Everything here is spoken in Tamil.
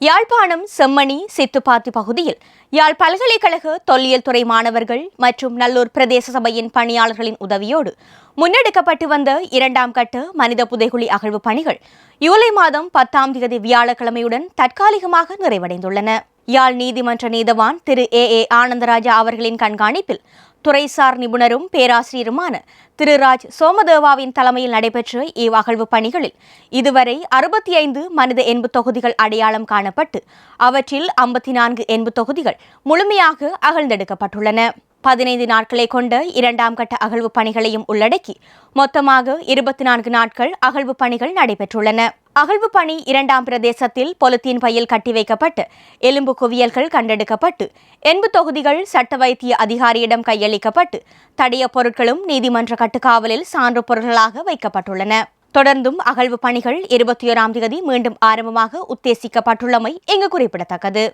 யாழ்ப்பாணம் செம்மணி சித்துப்பாத்தி பகுதியில் யாழ் பல்கலைக்கழக தொல்லியல் துறை மாணவர்கள் மற்றும் நல்லூர் பிரதேச சபையின் பணியாளர்களின் உதவியோடு முன்னெடுக்கப்பட்டு வந்த 2ஆம் கட்ட மனித புதைகுழி அகழ்வு பணிகள் ஜூலை மாதம் 10ஆம் தேதி வியாழக்கிழமையுடன் தற்காலிகமாக நிறைவடைந்துள்ளன. யாழ் நீதிமன்ற நீதவான் திரு ஏ ஆனந்தராஜா அவர்களின் கண்காணிப்பில் துறைசார் நிபுணரும் பேராசிரியருமான திரு ராஜ் சோமதேவாவின் தலைமையில் நடைபெற்ற இவ்வகழ்வு பணிகளில் இதுவரை 65 மனித எண்பு தொகுதிகள் அடையாளம் காணப்பட்டு அவற்றில் 54 எண்பு தொகுதிகள் முழுமையாக அகழ்ந்தெடுக்கப்பட்டுள்ளன. 15 நாட்களை கொண்ட 2ஆம் கட்ட அகழ்வு பணிகளையும் உள்ளடக்கி மொத்தமாக 24 நாட்கள் அகழ்வு பணிகள் நடைபெற்றுள்ளன. அகழ்வு பணி 2ஆம் பிரதேசத்தில் பொலித்தீன் பையில் கட்டி வைக்கப்பட்டு எலும்பு குவியல்கள் கண்டெடுக்கப்பட்டு எண்பு தொகுதிகள் சட்ட வைத்திய அதிகாரியிடம் கையளிக்கப்பட்டு தடய பொருட்களும் நீதிமன்ற கட்டுக்காவலில் சான்று பொருட்களாக வைக்கப்பட்டுள்ளன. தொடர்ந்தும் அகழ்வு பணிகள் 21ஆம் தேதி மீண்டும் ஆரம்பமாக உத்தேசிக்கப்பட்டுள்ளமை இங்கு குறிப்பிடத்தக்கது.